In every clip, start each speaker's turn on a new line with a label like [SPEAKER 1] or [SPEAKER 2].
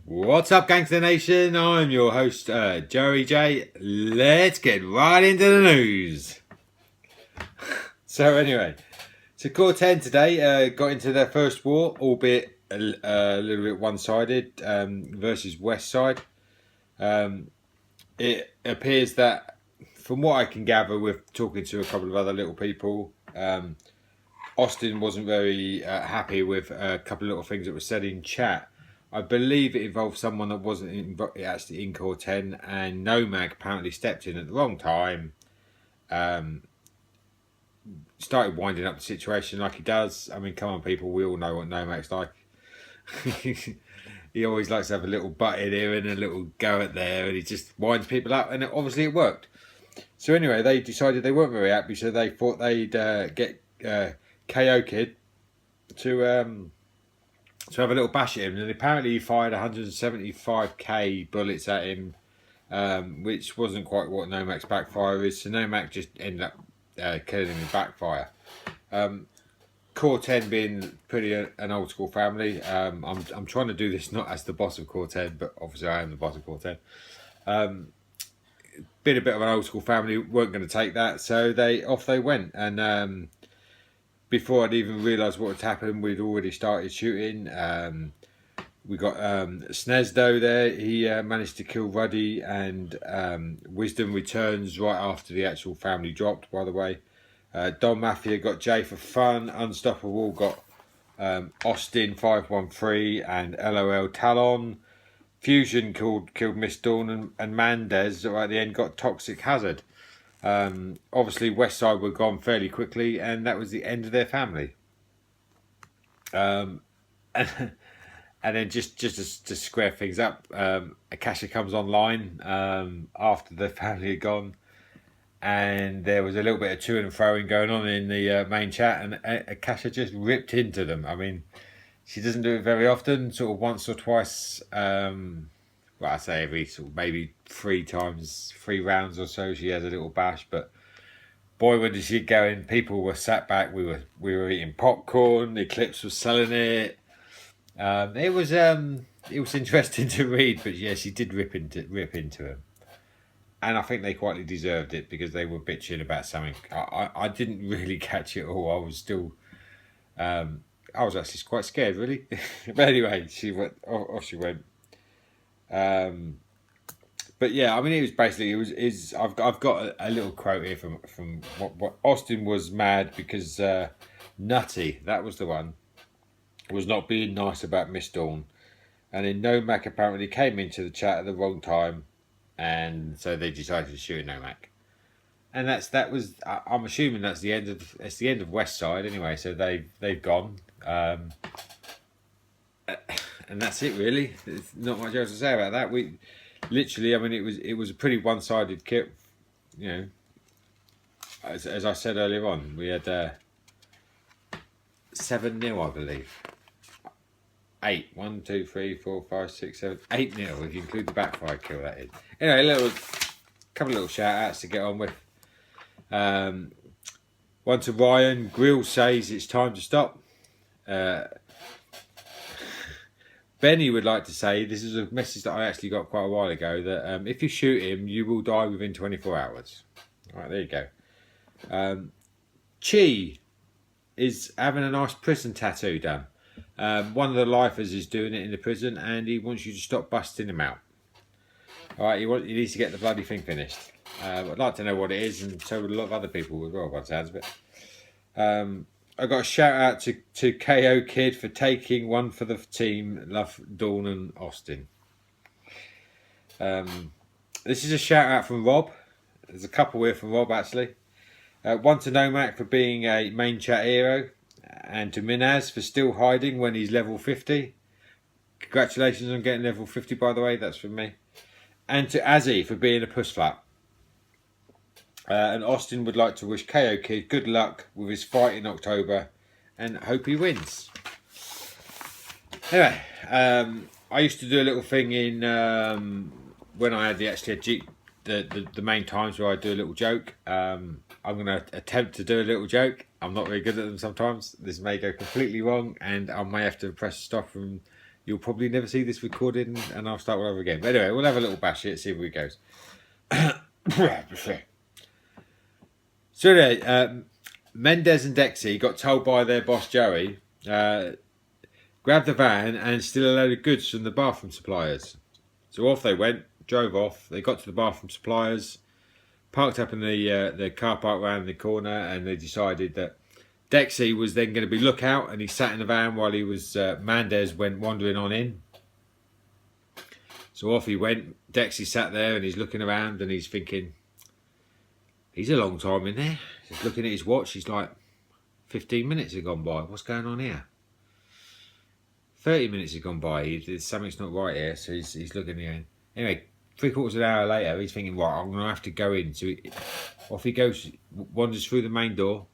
[SPEAKER 1] What's up, Gangster Nation? I'm your host, JOEYJay. Let's get right into the news. So anyway, Core 10 today got into their first war, albeit a little bit one-sided versus West Side. It appears that, from what I can gather with talking to a couple of other little people, Austin wasn't very happy with a couple of little things that were said in chat. I believe it involved someone that wasn't actually in Core 10, and Nomag apparently stepped in at the wrong time. Started winding up the situation like he does. I mean, come on, people, we all know what Nomag's like. He always likes to have a little butt in here and a little go at there, and he just winds people up, and obviously it worked. So anyway, they decided they weren't very happy, so they thought they'd get KO Kid to have a little bash at him, and apparently he fired 175k bullets at him, which wasn't quite what Nomag's backfire is. So Nomag just ended up killing him with backfire. Core 10 being pretty an old school family. I'm trying to do this not as the boss of Core 10, but obviously I am the boss of Core 10. Been a bit of an old school family, weren't going to take that, so off they went. And before I'd even realised what had happened, we'd already started shooting. We got Snezdo there. He managed to kill Ruddy, and Wisdom returns right after the actual family dropped, by the way. Don Mafia got Jay for fun. Unstoppable got Austin 513 and LOL Talon. Fusion killed Miss Dawn, and Mandez right at the end got Toxic Hazard. Obviously Westside were gone fairly quickly, and that was the end of their family. And then just to square things up, Akasha comes online after the family had gone, and there was a little bit of to and froing going on in the main chat, and Akasha just ripped into them. I mean, she doesn't do it very often, sort of once or twice. Well, I say every sort of maybe 3 rounds or so, she has a little bash. But boy, when did she go in? People were sat back. We were eating popcorn. The Eclipse was selling it. It was interesting to read, but yeah, she did rip into him, and I think they quietly deserved it because they were bitching about something. I didn't really catch it all. I was still. I was actually quite scared, really. But anyway, she went off. She went. But yeah, I mean, it was basically I've got a little quote here from what Austin was mad because Nutty, that was the one, was not being nice about Miss Dawn, and then Nomag apparently came into the chat at the wrong time, and so they decided to shoot Nomag. And that was I'm assuming that's the end of West Side anyway. So they've gone, and that's it really. There's not much else to say about that. We literally, I mean, it was a pretty one-sided kit. You know, as I said earlier on, we had 7-0, I believe. 8. 1, 2, 3, 4, 5, 6, 7, 8-0 if you include the backfire kill. That is. Anyway, couple of little shout outs to get on with. One to Ryan. Grill says it's time to stop. Benny would like to say, this is a message that I actually got quite a while ago, that if you shoot him, you will die within 24 hours. All right, there you go. Chi is having a nice prison tattoo done. One of the lifers is doing it in the prison, and he wants you to stop busting him out. All right, he needs to get the bloody thing finished. I'd like to know what it is, and so would a lot of other people as well, by the sounds of it. I got a shout out to KO Kid for taking one for the team. Love Dawn and Austin. This is a shout out from Rob. There's a couple here from Rob actually. One to Nomag for being a main chat hero, and to Minaz for still hiding when he's level 50. Congratulations on getting level 50, by the way. That's from me. And to Azzy for being a puss flap. And Austin would like to wish KO Kid good luck with his fight in October and hope he wins. Anyway, I used to do a little thing in when I had actually a the main times where I do a little joke. I'm going to attempt to do a little joke. I'm not very good at them sometimes. This may go completely wrong, and I may have to press stop, and you'll probably never see this recorded, and I'll start all over again. But anyway, we'll have a little bash it, see where it goes. So anyway, Mendez and Dexy got told by their boss Joey, grab the van and steal a load of goods from the bathroom suppliers. So off they went, drove off. They got to the bathroom suppliers, parked up in the car park round the corner, and they decided that Dexy was then going to be lookout, and he sat in the van while he was Mendez went wandering on in. So off he went. Dexy sat there and he's looking around and he's thinking, he's a long time in there. He's looking at his watch. He's like, 15 minutes have gone by. What's going on here? 30 minutes have gone by. Something's not right here. So he's looking again. Anyway, 3/4 of an hour later, he's thinking, right, I'm going to have to go in. So off he goes, wanders through the main door.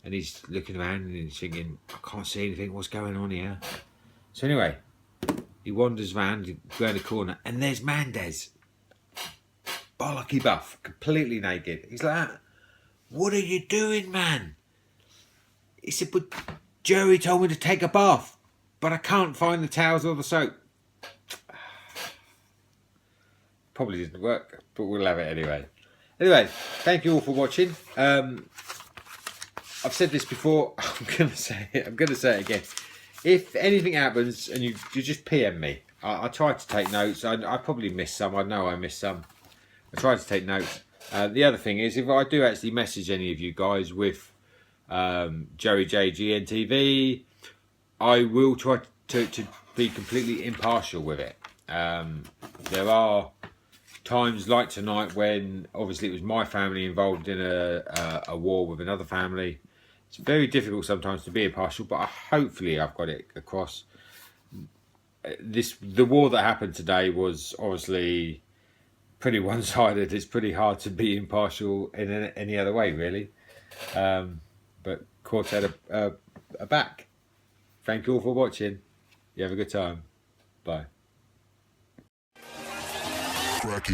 [SPEAKER 1] And he's looking around and he's thinking, I can't see anything. What's going on here? So anyway, he wanders around the corner, and there's Mendez. Bollocky buff, completely naked. He's like, what are you doing, man? He said, but Joey told me to take a bath, but I can't find the towels or the soap. Probably didn't work, but we'll have it anyway. Anyway, thank you all for watching. I've said this before. I'm gonna say it again. If anything happens and you just PM me. I tried to take notes. I probably missed some. I know I missed some. I tried to take notes. The other thing is, if I do actually message any of you guys with JOEYJAY GNTV, I will try to be completely impartial with it. There are times like tonight when obviously it was my family involved in a war with another family. It's very difficult sometimes to be impartial, but hopefully I've got it across. The war that happened today was obviously pretty one-sided. It's pretty hard to be impartial in any other way, really. But Court had a back. Thank you all for watching. You have a good time. Bye. Cracky.